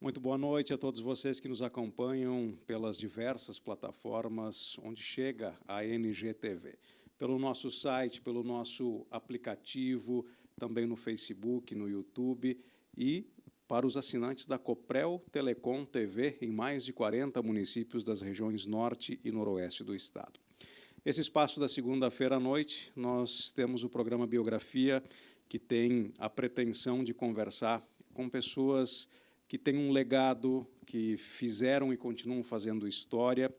Muito boa noite a todos vocês que nos acompanham pelas diversas plataformas onde chega a NGTV. Pelo nosso site, pelo nosso aplicativo, também no Facebook, no YouTube e para os assinantes da Coprel Telecom TV em mais de 40 municípios das regiões norte e noroeste do estado. Esse espaço da segunda-feira à noite, nós temos o programa Biografia, que tem a pretensão de conversar com pessoas que têm um legado, que fizeram e continuam fazendo história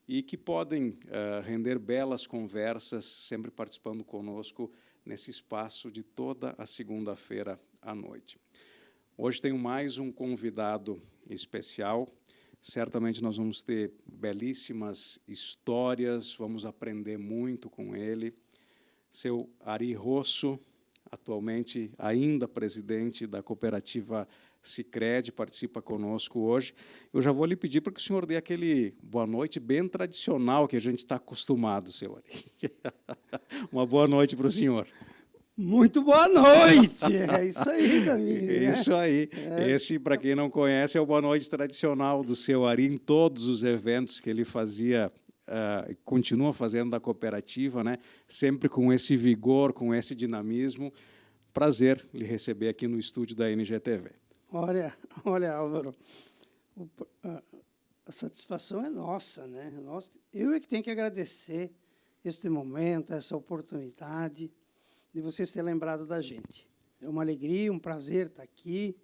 e que podem render belas conversas, sempre participando conosco nesse espaço de toda a segunda-feira à noite. Hoje tenho mais um convidado especial. Certamente nós vamos ter belíssimas histórias, vamos aprender muito com ele. Seu Ari Rosso, atualmente ainda presidente da cooperativa Sicredi, participa conosco hoje. Eu já vou lhe pedir para que o senhor dê aquele boa noite bem tradicional que a gente está acostumado, seu Ari. Uma boa noite para o senhor. Muito boa noite! É isso aí, Damir. É isso aí. Esse, para quem não conhece, é o boa noite tradicional do seu Ari em todos os eventos que ele fazia, continua fazendo da cooperativa, né? Sempre com esse vigor, com esse dinamismo. Prazer lhe receber aqui no estúdio da NGTV. Olha, Álvaro, a satisfação é nossa, né? Eu é que tenho que agradecer este momento, essa oportunidade de vocês terem lembrado da gente. É uma alegria, um prazer estar aqui.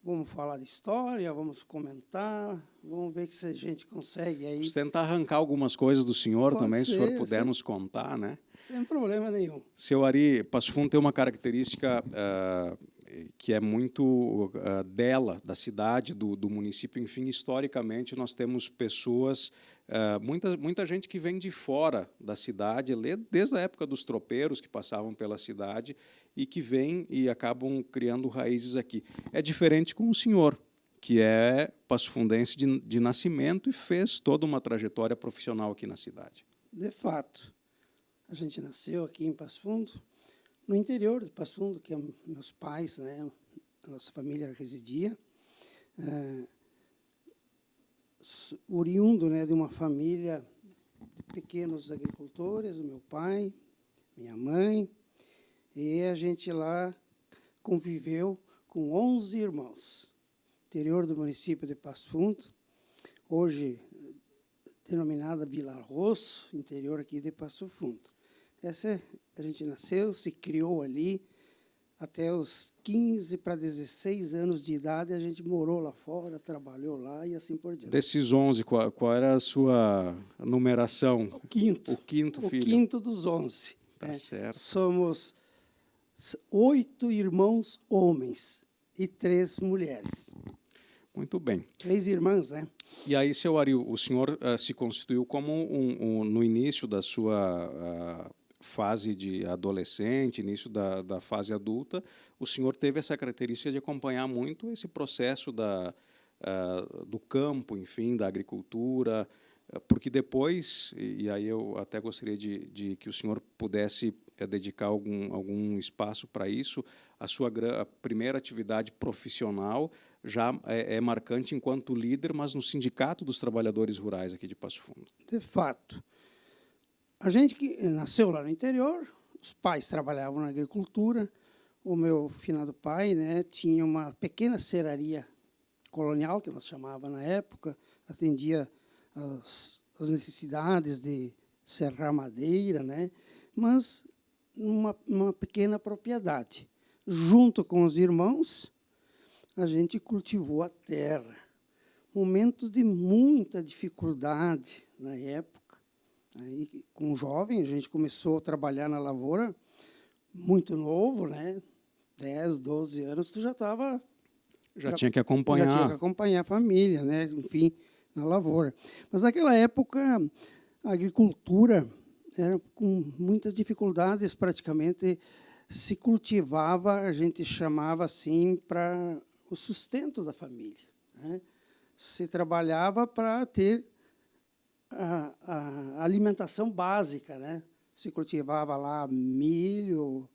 Vamos falar de história, vamos comentar, vamos ver se a gente consegue aí. Vamos tentar arrancar algumas coisas do senhor também, se o senhor puder nos contar, né? Sem problema nenhum. Seu Ari, Passo Fundo tem uma característica que é muito dela, da cidade, do município. Enfim, historicamente, nós temos pessoas, muita gente que vem de fora da cidade, desde a época dos tropeiros que passavam pela cidade e que vêm e acabam criando raízes aqui. É diferente com o senhor, que é passofundense de nascimento e fez toda uma trajetória profissional aqui na cidade. De fato. A gente nasceu aqui em Passo Fundo, no interior de Passo Fundo, que meus pais, né, a nossa família residia, oriundo, né, de uma família de pequenos agricultores, o meu pai, minha mãe, e a gente lá conviveu com 11 irmãos, interior do município de Passo Fundo, hoje denominada Vila Rosso, interior aqui de Passo Fundo. A gente nasceu, se criou ali, até os 15 para 16 anos de idade, a gente morou lá fora, trabalhou lá e assim por diante. Desses 11, qual era a sua numeração? O quinto. O quinto filho. O quinto dos 11. Tá certo. Somos 8 irmãos homens e 3 mulheres. Muito bem. 3 irmãs, né? E aí, seu Ari, o senhor se constituiu como no início da sua fase de adolescente, início da fase adulta, o senhor teve essa característica de acompanhar muito esse processo do campo, enfim, da agricultura, porque depois, e aí eu até gostaria de que o senhor pudesse dedicar algum espaço para isso, a primeira atividade profissional já é marcante enquanto líder, mas no Sindicato dos Trabalhadores Rurais aqui de Passo Fundo. De fato. A gente que nasceu lá no interior, os pais trabalhavam na agricultura, o meu finado pai, né, tinha uma pequena serraria colonial, que nós chamava na época, atendia as necessidades de serrar madeira, né, mas numa pequena propriedade. Junto com os irmãos, a gente cultivou a terra. Momento de muita dificuldade na época. Aí, com jovem, a gente começou a trabalhar na lavoura muito novo, né? 10, 12 anos, tu já estava... Já tinha que acompanhar. Já tinha que acompanhar a família, né? Enfim, na lavoura. Mas, naquela época, a agricultura era com muitas dificuldades, praticamente se cultivava, a gente chamava assim, para o sustento da família, né? Se trabalhava para ter a alimentação básica, né? Se cultivava lá milho,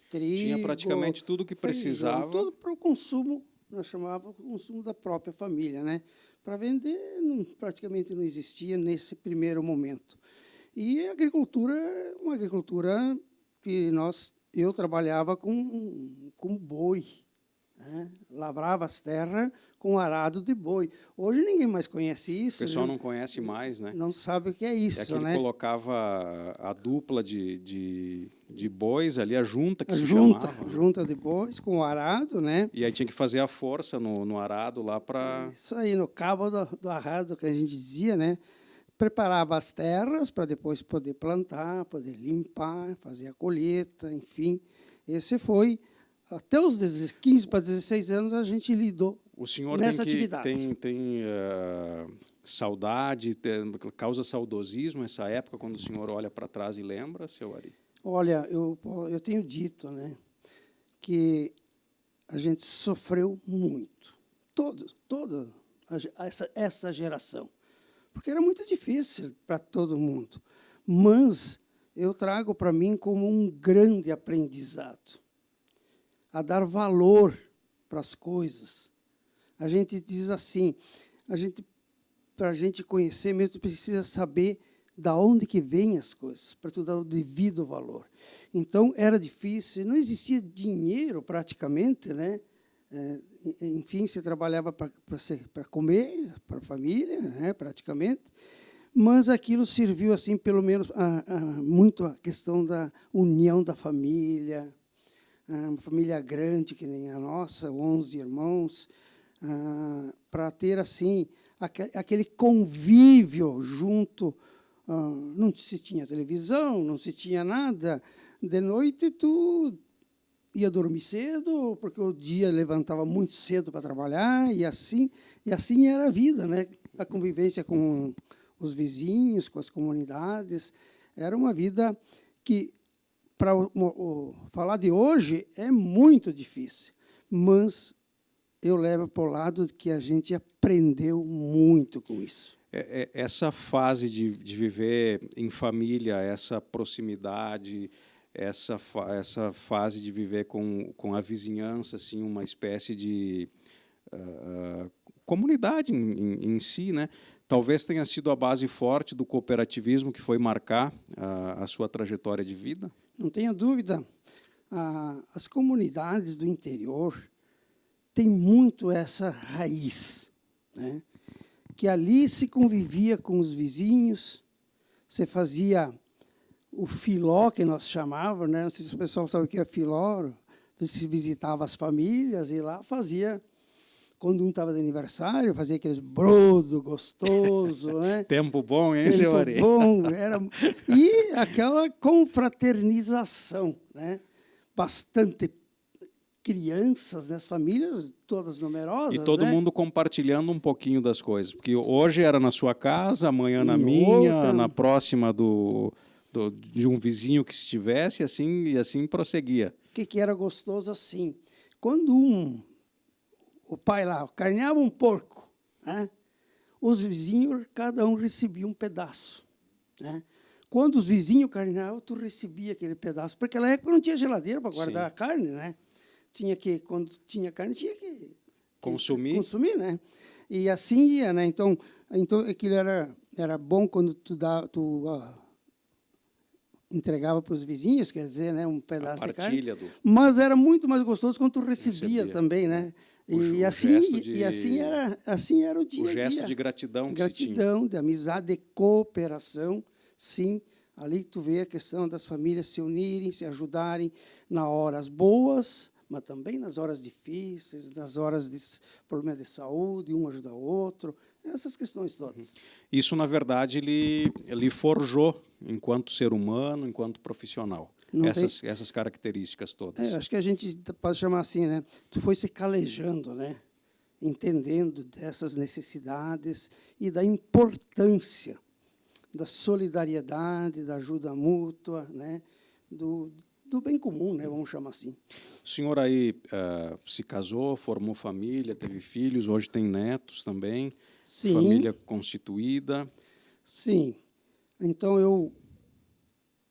trigo... Tinha praticamente tudo que precisava. Tudo para o consumo nós chamávamos o consumo da própria família, né? Para vender, praticamente não existia nesse primeiro momento. E a agricultura, uma agricultura que eu trabalhava com boi, né? Lavrava as terras com arado de boi. Hoje ninguém mais conhece isso. O pessoal né? não conhece mais, né? Não sabe o que é isso, É que ele né? colocava a dupla de bois ali, a junta que A se junta, chamava. junta de bois com o arado, né? E aí tinha que fazer a força no arado lá para... Isso aí, no cabo do arado, que a gente dizia, né? Preparava as terras para depois poder plantar, poder limpar, fazer a colheita, enfim. Esse foi, até os 15 para 16 anos, a gente lidou O senhor nessa atividade. tem saudade, causa saudosismo essa época, quando o senhor olha para trás e lembra, seu Ari? Olha, eu tenho dito, né, que a gente sofreu muito, toda essa geração, porque era muito difícil para todo mundo, mas eu trago para mim como um grande aprendizado, a dar valor para as coisas. A gente diz assim, para a gente conhecer mesmo, precisa saber da onde que vêm as coisas, para tu dar o devido valor. Então, era difícil, não existia dinheiro praticamente, né? Enfim, se trabalhava para comer, para a família, né? Praticamente, mas aquilo serviu, assim, pelo menos, muito a questão da união da família, uma família grande, que nem a nossa, 11 irmãos, para ter, assim, aquele convívio junto. Não se tinha televisão, não se tinha nada. De noite, tu ia dormir cedo, porque o dia levantava muito cedo para trabalhar, e assim era a vida, né? A convivência com os vizinhos, com as comunidades. Era uma vida que, para falar de hoje, é muito difícil, mas eu levo para o lado que a gente aprendeu muito com isso. Essa fase de viver em família, essa proximidade, essa fase de viver com a vizinhança, assim, uma espécie de comunidade em si, né? Talvez tenha sido a base forte do cooperativismo que foi marcar a sua trajetória de vida? Não tenha dúvida. As comunidades do interior têm muito essa raiz, né? Que ali se convivia com os vizinhos, você fazia o filó, que nós chamávamos, né? Não sei se o pessoal sabe o que é filó, você visitava as famílias e lá fazia, quando um estava de aniversário, fazia aqueles brodo gostoso, né? Tempo bom, hein, seu Ari? Tempo bom, e aquela confraternização, né? Bastante crianças, né, as famílias todas numerosas. E todo né? mundo compartilhando um pouquinho das coisas. Porque hoje era na sua casa, amanhã na minha, na próxima de um vizinho que estivesse, e assim prosseguia. O que era gostoso assim? Quando o pai lá carneava um porco, né, os vizinhos, cada um recebia um pedaço. Né? Quando os vizinhos carneavam, tu recebia aquele pedaço. Porque naquela época não tinha geladeira para guardar a carne, né? Quando tinha carne, tinha que consumir, né? E assim ia, né? Então aquilo era bom quando tu entregava para os vizinhos, quer dizer, né, um pedaço de carne. Mas era muito mais gostoso quando tu recebia também, né? E assim era o dia a dia. O gesto de gratidão que se tinha. Gratidão, de amizade, de cooperação, sim. Ali tu vê a questão das famílias se unirem, se ajudarem nas horas boas, mas também nas horas difíceis, nas horas de problema de saúde, um ajuda o outro, essas questões todas. Isso, na verdade, ele forjou enquanto ser humano, enquanto profissional, essas características todas. Acho que a gente pode chamar assim, né? Tu foi se calejando, né? Entendendo dessas necessidades e da importância da solidariedade, da ajuda mútua, né? Do bem comum, né? Vamos chamar assim. O senhor aí se casou, formou família, teve filhos, hoje tem netos também, Sim. Família constituída. Sim. Então,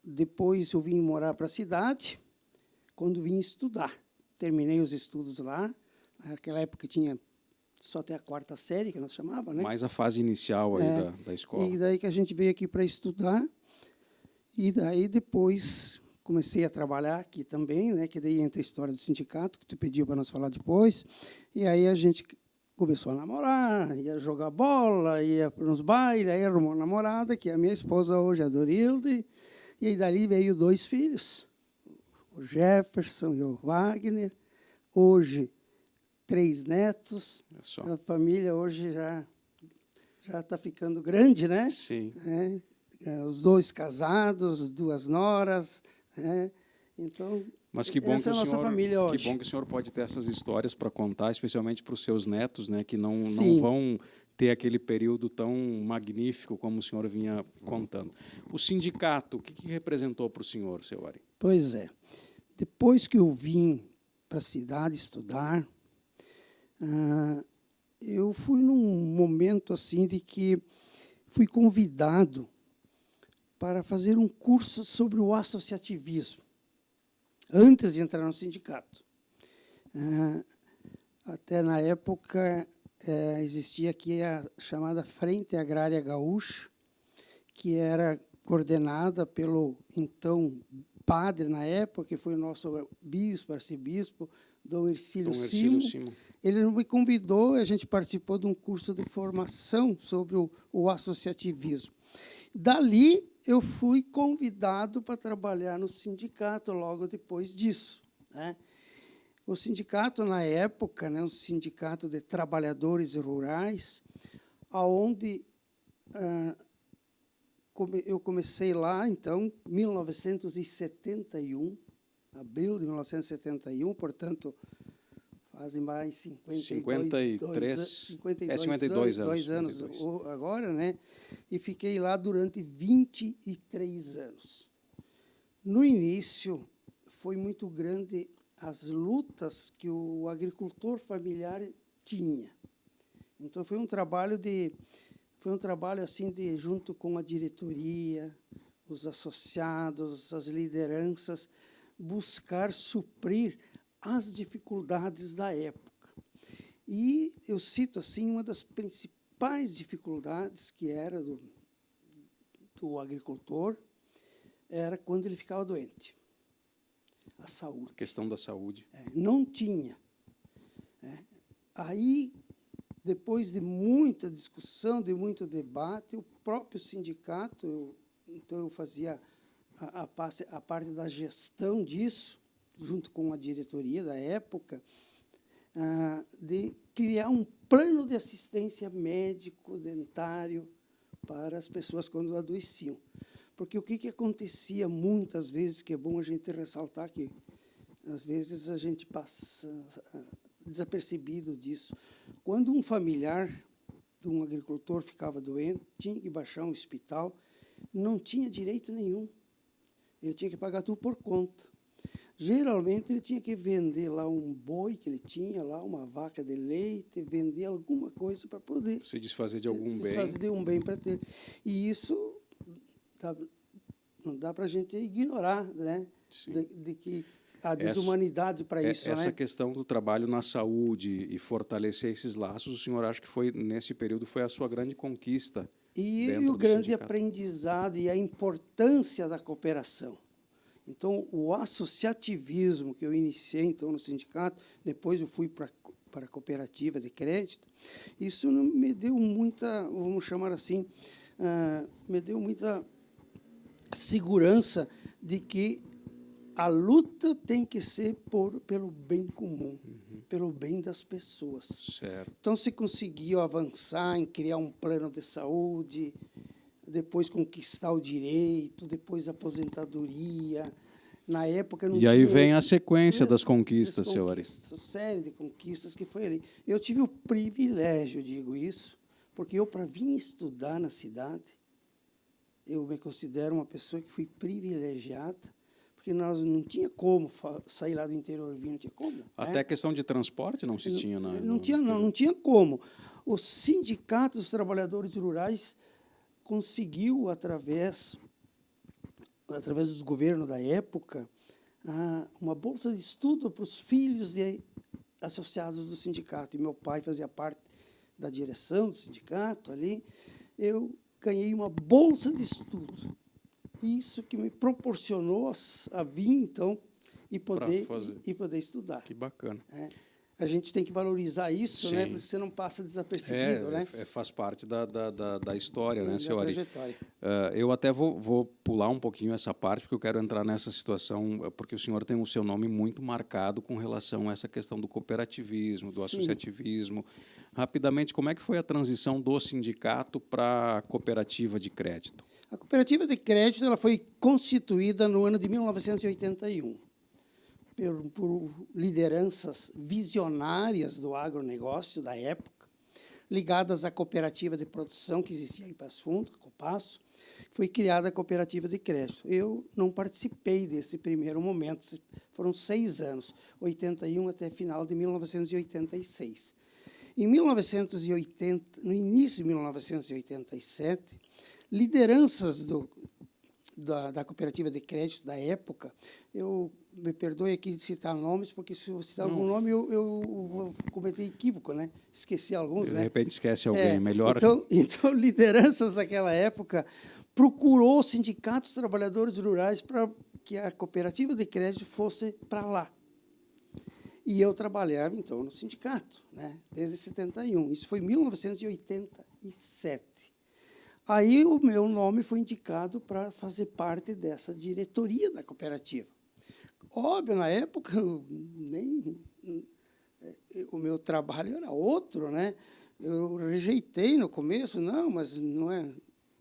depois eu vim morar para a cidade, quando vim estudar. Terminei os estudos lá Naquela época tinha só até a 4ª série, que nós chamava, né? Mais a fase inicial aí da escola. E daí que a gente veio aqui para estudar, e daí depois comecei a trabalhar aqui também, né? Que daí entra a história do sindicato, que tu pediu para nós falar depois, e aí a gente começou a namorar, ia jogar bola, ia para uns bailes, aí arrumou uma namorada, que é a minha esposa hoje, a Dorilde, e aí dali veio 2 filhos, o Jefferson e o Wagner, hoje 3 netos, a família hoje já está ficando grande, né? Sim. Os 2 casados, 2 noras, né? Então, mas que bom essa é a nossa família hoje. Que bom que o senhor pode ter essas histórias para contar, especialmente para os seus netos, né, que não vão ter aquele período tão magnífico como o senhor vinha contando. O sindicato, o que representou para o senhor, seu Ari? Pois é. Depois que eu vim para a cidade estudar, eu fui num momento assim de que fui convidado para fazer um curso sobre o associativismo, antes de entrar no sindicato. Até na época existia aqui a chamada Frente Agrária Gaúcha, que era coordenada pelo então padre na época, que foi o nosso bispo, arcebispo, Dom Hercílio Simo. Ele me convidou, a gente participou de um curso de formação sobre o associativismo. Dali, eu fui convidado para trabalhar no sindicato logo depois disso, né? O sindicato, na época, né, um sindicato de trabalhadores rurais, onde eu comecei lá, então, em 1971, abril de 1971, portanto, fazem mais 52 anos agora, né? E fiquei lá durante 23 anos. No início, foi muito grande as lutas que o agricultor familiar tinha. Então, foi um trabalho assim de junto com a diretoria, os associados, as lideranças, buscar suprir as dificuldades da época. E eu cito assim uma das principais dificuldades que era do agricultor era quando ele ficava doente. A saúde. A questão da saúde. Não tinha. Aí, depois de muita discussão, de muito debate, o próprio sindicato, então eu fazia a parte da gestão disso, junto com a diretoria da época, de criar um plano de assistência médico-dentário para as pessoas quando adoeciam. Porque o que acontecia muitas vezes, que é bom a gente ressaltar, que às vezes a gente passa desapercebido disso. Quando um familiar de um agricultor ficava doente, tinha que baixar um hospital, não tinha direito nenhum. Ele tinha que pagar tudo por conta. Geralmente, ele tinha que vender lá um boi que ele tinha, lá uma vaca de leite, vender alguma coisa para poder... Se desfazer de algum bem. Se desfazer de um bem para ter. E isso não dá para a gente ignorar, né? De que a desumanidade para isso. Essa né? questão do trabalho na saúde e fortalecer esses laços, o senhor acha que foi, nesse período, foi a sua grande conquista? E o grande aprendizado e a importância da cooperação. Então, o associativismo que eu iniciei então no sindicato, depois eu fui para a cooperativa de crédito, isso me deu muita, vamos chamar assim, me deu muita segurança de que a luta tem que ser pelo bem comum, pelo bem das pessoas. Certo. Então, se conseguiu avançar em criar um plano de saúde, depois conquistar o direito, depois a aposentadoria. Na época não tinha... E aí vem a sequência das conquistas, seu Ari. Série de conquistas que foi ali. Eu tive o privilégio, digo isso, porque eu, para vir estudar na cidade, eu me considero uma pessoa que fui privilegiada, porque nós não tinha como sair lá do interior, não tinha como. Até a questão de transporte não se tinha, né? Não tinha como. O Sindicato dos Trabalhadores Rurais conseguiu, através dos governos da época, uma bolsa de estudo para os filhos de associados do sindicato, e meu pai fazia parte da direção do sindicato ali, eu ganhei uma bolsa de estudo. Isso que me proporcionou a vir, então, e poder estudar. Que bacana. A gente tem que valorizar isso, Sim. né? Porque você não passa desapercebido, né? Faz parte da história, né, seu Ari? Trajetória. Eu até vou pular um pouquinho essa parte, porque eu quero entrar nessa situação, porque o senhor tem o seu nome muito marcado com relação a essa questão do cooperativismo, do Sim. associativismo. Rapidamente, como é que foi a transição do sindicato para a cooperativa de crédito? A cooperativa de crédito ela foi constituída no ano de 1981 por lideranças visionárias do agronegócio da época, ligadas à cooperativa de produção que existia em Passo Fundo, a Copasso. Foi criada a cooperativa de crédito. Eu não participei desse primeiro momento, foram 6 anos, 81 até final de 1986. Em 1980, no início de 1987, lideranças da cooperativa de crédito da época, me perdoe aqui de citar nomes, porque se eu citar algum nome, eu vou cometer equívoco, né? Esqueci alguns, De né? repente esquece alguém, melhor... Então, lideranças daquela época procurou sindicatos trabalhadores rurais para que a cooperativa de crédito fosse para lá. E eu trabalhava, então, no sindicato, né? Desde 71. Isso foi em 1987. Aí o meu nome foi indicado para fazer parte dessa diretoria da cooperativa. Óbvio, na época, o meu trabalho era outro, né? Eu rejeitei no começo, não, mas não é,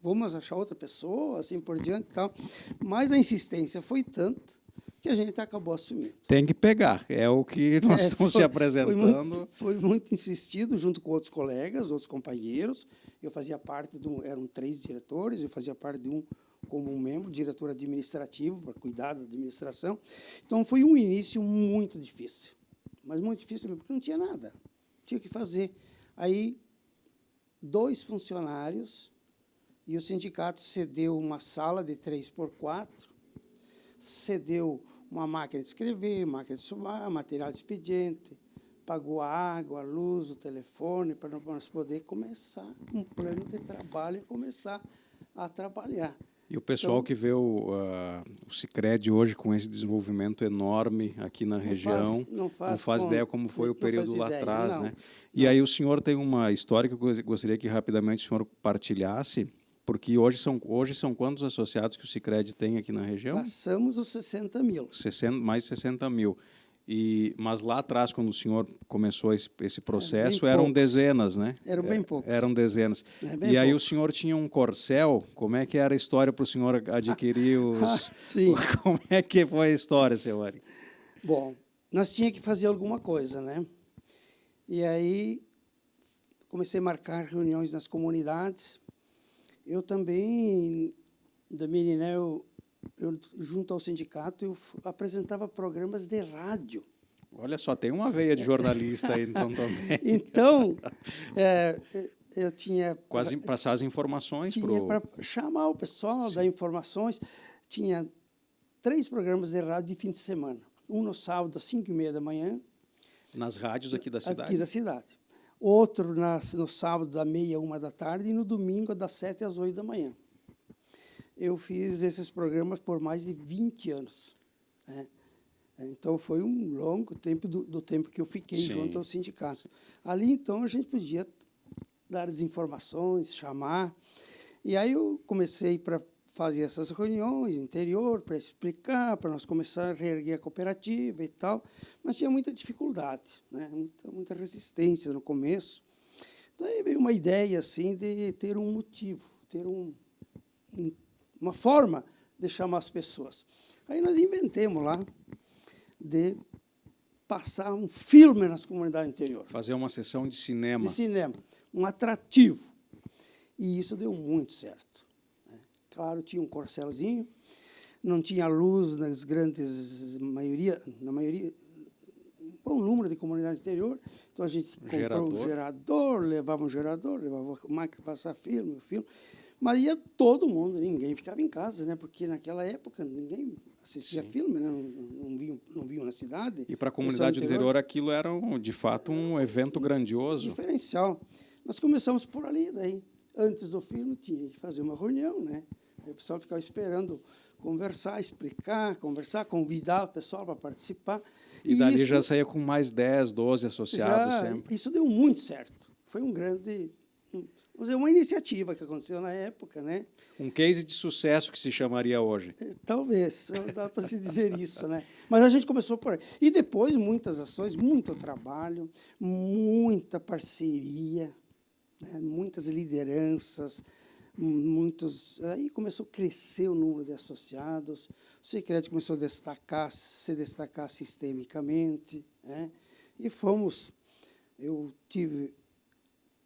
vamos achar outra pessoa, assim por diante e tal. Mas a insistência foi tanta que a gente acabou assumindo. Tem que pegar, é o que nós estamos se apresentando. Foi muito insistido, junto com outros colegas, outros companheiros. Eu fazia parte eram 3 diretores, eu fazia parte de um como um membro, diretor administrativo, para cuidar da administração. Então, foi um início muito difícil, mas muito difícil mesmo, porque não tinha nada, tinha que fazer. Aí, 2 funcionários, e o sindicato cedeu uma sala de 3x4, cedeu uma máquina de escrever, máquina de somar, material de expediente, pagou a água, a luz, o telefone, para nós poder começar um plano de trabalho e começar a trabalhar. E o pessoal Então, que vê o Sicredi hoje com esse desenvolvimento enorme aqui na região, não faz ideia como foi o período lá atrás, né? E aí o senhor tem uma história que eu gostaria que rapidamente o senhor partilhasse, porque hoje são quantos associados que o Sicredi tem aqui na região? Passamos os 60 mil. Mais 60 mil. Mas lá atrás, quando o senhor começou esse processo, eram dezenas, né? Eram bem poucos. Eram dezenas. E aí o senhor tinha um corcel, como é que era a história para o senhor adquirir os... Sim. Como é que foi a história, seu Ari? Bom, nós tínhamos que fazer alguma coisa, né? E aí comecei a marcar reuniões nas comunidades. Eu também, né, eu, junto ao sindicato, eu apresentava programas de rádio. Olha só, tem uma veia de jornalista aí, então, também. Então, eu tinha... Quase passar as informações para Tinha para chamar o pessoal, dar informações. Tinha 3 programas de rádio de fim de semana. Um no sábado, às 5h30 da manhã. Nas rádios aqui da cidade? Aqui da cidade. Outro no sábado, da 13h à 1h e no domingo, das 7h às 8h da manhã. Eu fiz esses programas por mais de 20 anos. Né? Então, foi um longo tempo do tempo que eu fiquei junto ao sindicato. Ali, então, a gente podia dar as informações, chamar. E aí eu comecei para fazer essas reuniões no interior, para explicar, para nós começar a reerguer a cooperativa e tal. Mas tinha muita dificuldade, né? muita resistência no começo. Daí veio uma ideia assim, de ter um motivo, ter uma forma de chamar as pessoas. Aí nós inventemos lá de passar um filme nas comunidades interior. Fazer uma sessão de cinema. De cinema, um atrativo. E isso deu muito certo. Né? Claro, tinha um corcelzinho, não tinha luz nas grandes, na maioria, bom número de comunidades interior, então a gente comprou um gerador, levava um gerador, levava máquina para passar filme, Mas ia todo mundo, ninguém ficava em casa, né? Porque naquela época ninguém assistia filme, né? Não viam na cidade. E para a comunidade do interior aquilo era, de fato, um evento grandioso. Diferencial. Nós começamos por ali, daí. Antes do filme, tinha que fazer uma reunião, né? Aí o pessoal ficava esperando conversar, explicar, convidar o pessoal para participar. E dali isso, já saía com mais 10, 12 associados sempre. Isso deu muito certo. Foi um grande... Vamos dizer, uma iniciativa que aconteceu na época, né? Um case de sucesso que se chamaria hoje. Talvez, dá para se dizer isso, né? Mas a gente começou por aí. E depois, muitas ações, muito trabalho, muita parceria, né? Muitas lideranças, aí começou a crescer o número de associados, o Sicredi começou a se destacar sistemicamente, né? E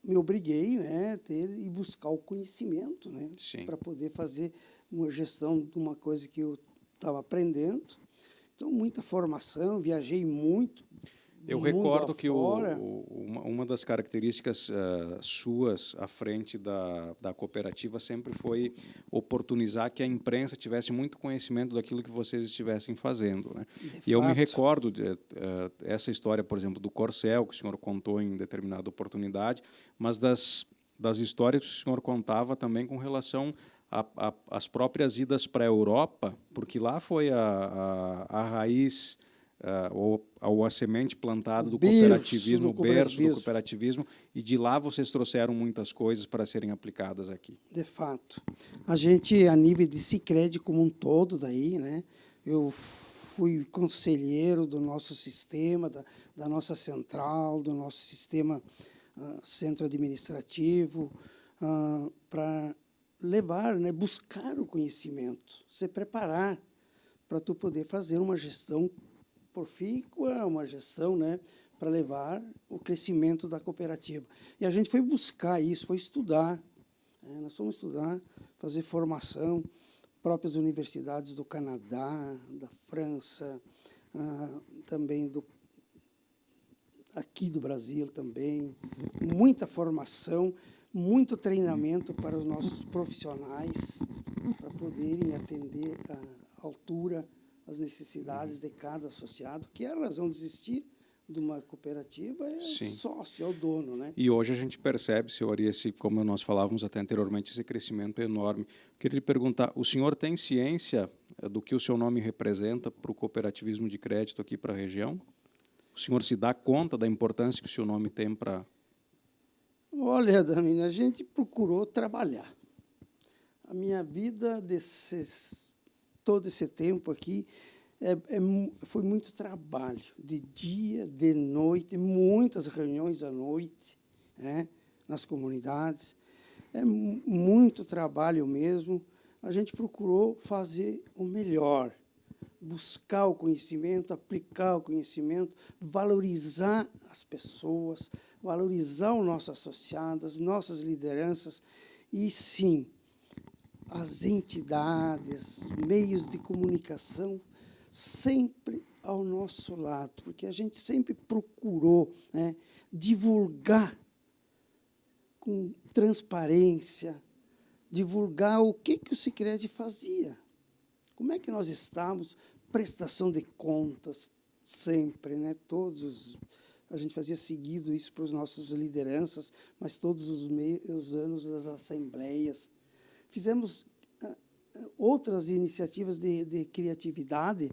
me obriguei, né, a ter e buscar o conhecimento, né, para poder fazer uma gestão de uma coisa que eu estava aprendendo. Então, muita formação, viajei muito. Eu recordo que uma das características suas à frente da cooperativa sempre foi oportunizar que a imprensa tivesse muito conhecimento daquilo que vocês estivessem fazendo, né? E eu me recordo essa história, por exemplo, do Corcel, que o senhor contou em determinada oportunidade, mas das histórias que o senhor contava também com relação às próprias idas para a Europa, porque lá foi a raiz... ou a semente plantada do cooperativismo, o berço do cooperativismo, e de lá vocês trouxeram muitas coisas para serem aplicadas aqui. De fato. A gente, a nível de Sicredi como um todo, daí, né, eu fui conselheiro do nosso sistema, da nossa central, do nosso sistema centro administrativo, para levar, né, buscar o conhecimento, se preparar para tu poder fazer uma gestão profícua, uma gestão, né, para levar o crescimento da cooperativa. E a gente foi buscar isso, foi estudar. Nós fomos estudar, fazer formação, próprias universidades do Canadá, da França, também aqui do Brasil também. Muita formação, muito treinamento para os nossos profissionais, para poderem atender à altura as necessidades de cada associado, que é a razão de existir de uma cooperativa, é o sócio, é o dono, né? E hoje a gente percebe, senhor, como nós falávamos até anteriormente, esse crescimento enorme. Eu queria lhe perguntar, o senhor tem ciência do que o seu nome representa para o cooperativismo de crédito aqui para a região? O senhor se dá conta da importância que o seu nome tem para... Olha, Damini, a gente procurou trabalhar. A minha vida todo esse tempo aqui, foi muito trabalho, de dia, de noite, muitas reuniões à noite, né, nas comunidades. É muito trabalho mesmo. A gente procurou fazer o melhor, buscar o conhecimento, aplicar o conhecimento, valorizar as pessoas, valorizar o nosso associado, as nossas lideranças, e, sim, as entidades, os meios de comunicação, sempre ao nosso lado, porque a gente sempre procurou, né, divulgar com transparência, divulgar o que o Sicredi fazia, como é que nós estávamos, prestação de contas, sempre, né, a gente fazia seguido isso para os nossos lideranças, mas todos os anos das assembleias. Fizemos outras iniciativas de criatividade.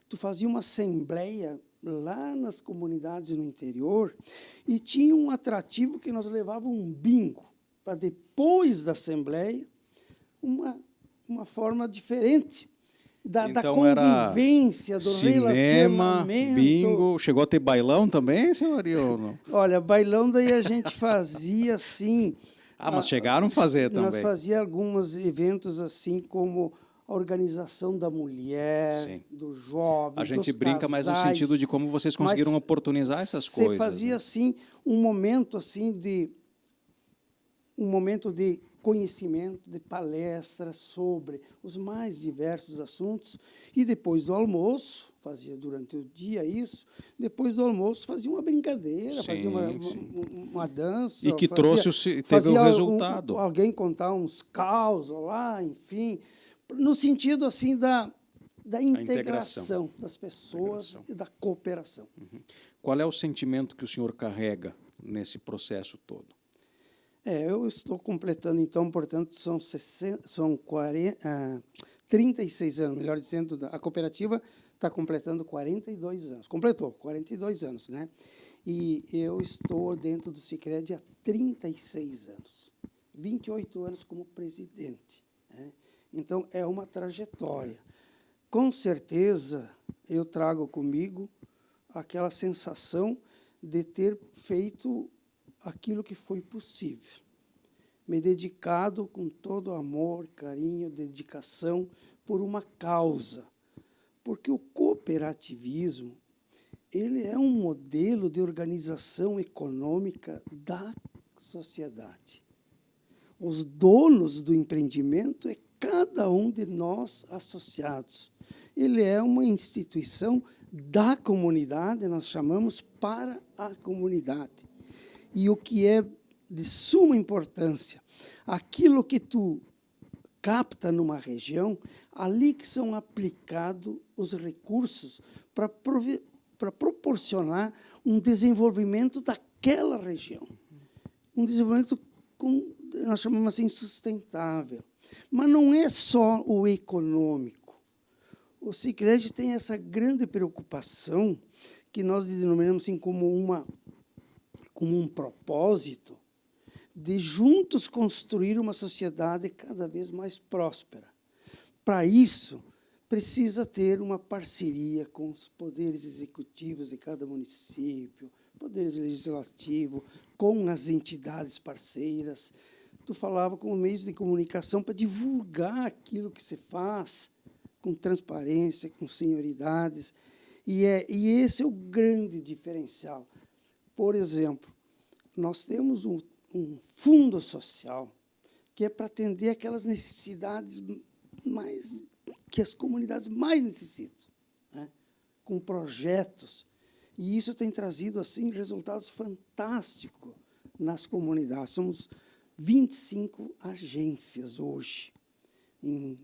Tu fazia uma assembleia lá nas comunidades no interior e tinha um atrativo que nós levávamos um bingo, para depois da assembleia, uma forma diferente da convivência, do cinema, relacionamento. Bingo. Chegou a ter bailão também, senhor? Olha, bailão daí a gente fazia assim... mas chegaram a fazer também. Nós fazíamos alguns eventos assim como a organização da mulher, do jovem, a gente dos brinca casais, mais no sentido de como vocês conseguiram oportunizar essas coisas. Você fazia assim um momento de conhecimento, de palestras sobre os mais diversos assuntos. E depois do almoço, fazia durante o dia isso, depois do almoço fazia uma brincadeira, fazia uma dança. E que teve fazia o resultado. Alguém contar uns causos lá, enfim, no sentido assim da integração das pessoas e da cooperação. Uhum. Qual é o sentimento que o senhor carrega nesse processo todo? Eu estou completando, então, portanto, são 36 anos, melhor dizendo, a cooperativa está completando 42 anos. Completou 42 anos, né? E eu estou dentro do Sicredi há 36 anos, 28 anos como presidente, né? Então, é uma trajetória. Com certeza, eu trago comigo aquela sensação de ter feito aquilo que foi possível. Me dedicado com todo amor, carinho, dedicação por uma causa. Porque o cooperativismo, ele é um modelo de organização econômica da sociedade. Os donos do empreendimento é cada um de nós associados. Ele é uma instituição da comunidade, nós chamamos para a comunidade. E o que é de suma importância, aquilo que tu capta numa região, ali que são aplicados os recursos para proporcionar um desenvolvimento daquela região. Um desenvolvimento, nós chamamos assim, sustentável. Mas não é só o econômico. O Sicredi tem essa grande preocupação, que nós denominamos assim como um propósito, de juntos construir uma sociedade cada vez mais próspera. Para isso, precisa ter uma parceria com os poderes executivos de cada município, poderes legislativos, com as entidades parceiras. Tu falava com meios de comunicação para divulgar aquilo que se faz, com transparência, com senioridades. E esse é o grande diferencial. Por exemplo, nós temos um fundo social que é para atender aquelas necessidades que as comunidades mais necessitam, né? Com projetos. E isso tem trazido assim resultados fantásticos nas comunidades. Somos 25 agências hoje, em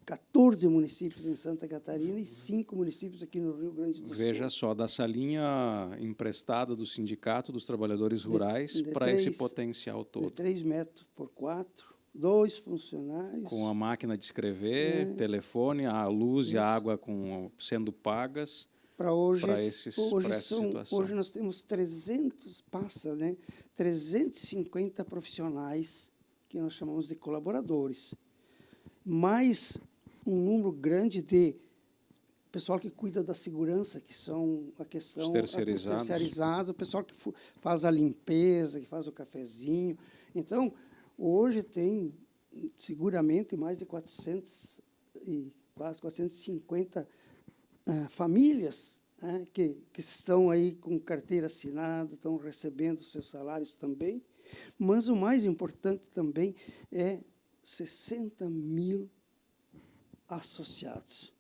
14 municípios em Santa Catarina e 5 municípios aqui no Rio Grande do Sul. Veja só, da salinha emprestada do Sindicato dos Trabalhadores Rurais para esse potencial todo. De 3 metros por 4, 2 funcionários. Com a máquina de escrever, telefone, a luz e a água sendo pagas para essa situação. Hoje nós temos 350 profissionais que nós chamamos de colaboradores. Mais um número grande de pessoal que cuida da segurança, que são a questão terceirizado, o pessoal que faz a limpeza, que faz o cafezinho. Então, hoje tem seguramente mais de 450 famílias, né, que estão aí com carteira assinada, estão recebendo seus salários também. Mas o mais importante também é 60 mil associados.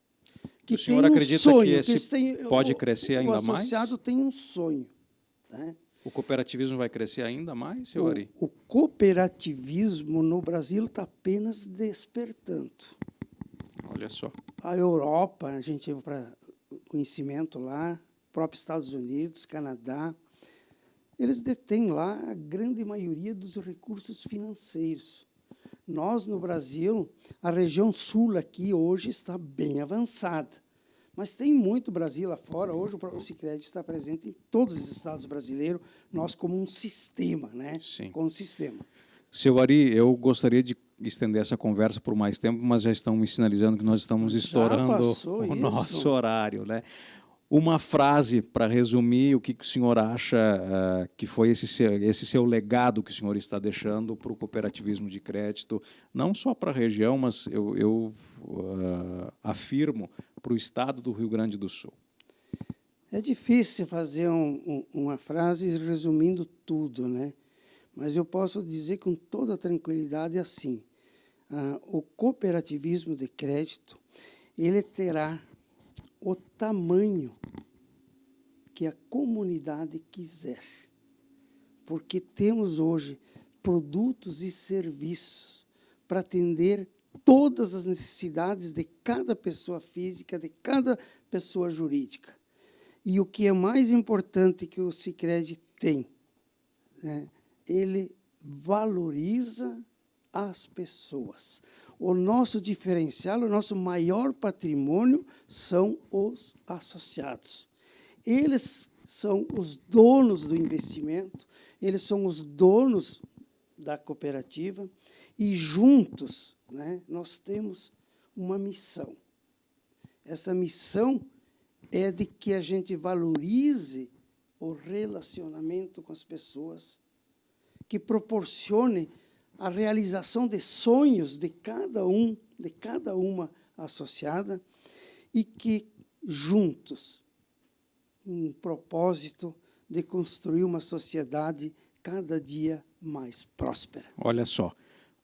O senhor acredita que esse pode crescer ainda mais? O associado tem um sonho, né? O cooperativismo vai crescer ainda mais, senhor Ari? O cooperativismo no Brasil está apenas despertando. Olha só. A Europa, a gente teve para conhecimento lá, próprios Estados Unidos, Canadá, eles detêm lá a grande maioria dos recursos financeiros. Nós, no Brasil, a região sul aqui hoje está bem avançada, mas tem muito Brasil lá fora. Hoje o Sicredi está presente em todos os estados brasileiros, nós como um sistema, né? Sim. Como um sistema. Seu Ari, eu gostaria de estender essa conversa por mais tempo, mas já estão me sinalizando que nós estamos estourando o nosso horário, né? Uma frase para resumir o que o senhor acha que foi esse seu legado que o senhor está deixando para o cooperativismo de crédito, não só para a região, mas eu afirmo para o estado do Rio Grande do Sul. É difícil fazer uma frase resumindo tudo, né? Mas eu posso dizer com toda tranquilidade assim, o cooperativismo de crédito, ele terá o tamanho que a comunidade quiser, porque temos hoje produtos e serviços para atender todas as necessidades de cada pessoa física, de cada pessoa jurídica. E o que é mais importante que o Sicredi tem, né, ele valoriza as pessoas. O nosso diferencial, o nosso maior patrimônio são os associados. Eles são os donos do investimento, eles são os donos da cooperativa e juntos, né, nós temos uma missão. Essa missão é de que a gente valorize o relacionamento com as pessoas, que proporcione a realização de sonhos de cada uma associada e que juntos um propósito de construir uma sociedade cada dia mais próspera. Olha só,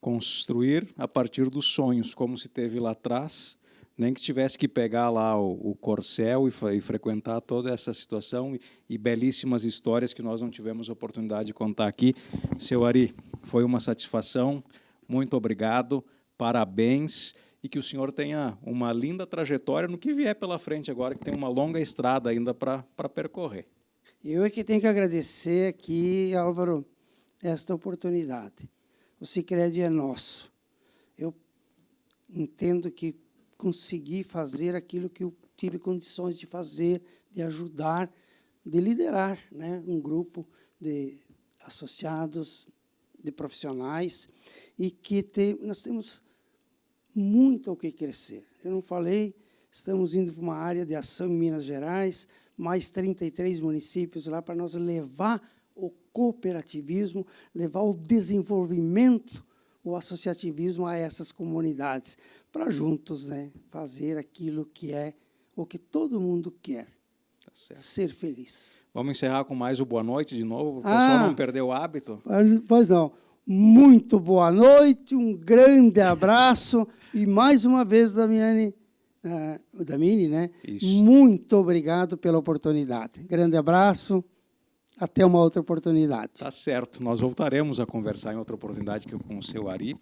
construir a partir dos sonhos, como se teve lá atrás, nem que tivesse que pegar lá o corcel e frequentar toda essa situação e belíssimas histórias que nós não tivemos oportunidade de contar aqui. Seu Ari, foi uma satisfação, muito obrigado, parabéns, e que o senhor tenha uma linda trajetória no que vier pela frente agora, que tem uma longa estrada ainda para percorrer. Eu é que tenho que agradecer aqui, Álvaro, esta oportunidade. O Sicredi é nosso. Eu entendo que consegui fazer aquilo que eu tive condições de fazer, de ajudar, de liderar, né, um grupo de associados, de profissionais, e que nós temos muito ao que crescer. Eu não falei, estamos indo para uma área de ação em Minas Gerais, mais 33 municípios lá, para nós levar o cooperativismo, levar o desenvolvimento, o associativismo a essas comunidades, para juntos, né, fazer aquilo que é o que todo mundo quer, Tá certo. ser feliz. Vamos encerrar com mais o boa noite de novo, para o pessoal não perder o hábito. Pois não. Muito boa noite, um grande abraço e mais uma vez, Damini, né? Isso. Muito obrigado pela oportunidade. Grande abraço, até uma outra oportunidade. Tá certo, nós voltaremos a conversar em outra oportunidade com o seu Ari.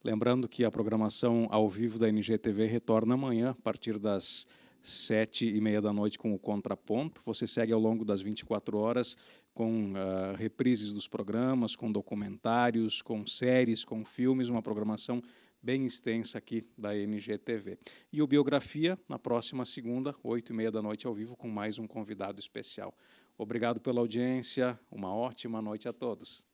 Lembrando que a programação ao vivo da NGTV retorna amanhã, a partir das 7h30 da noite, com o Contraponto. Você segue ao longo das 24 horas com reprises dos programas, com documentários, com séries, com filmes, uma programação bem extensa aqui da NGTV. E o Biografia, na próxima segunda, 8h30 da noite, ao vivo, com mais um convidado especial. Obrigado pela audiência, uma ótima noite a todos.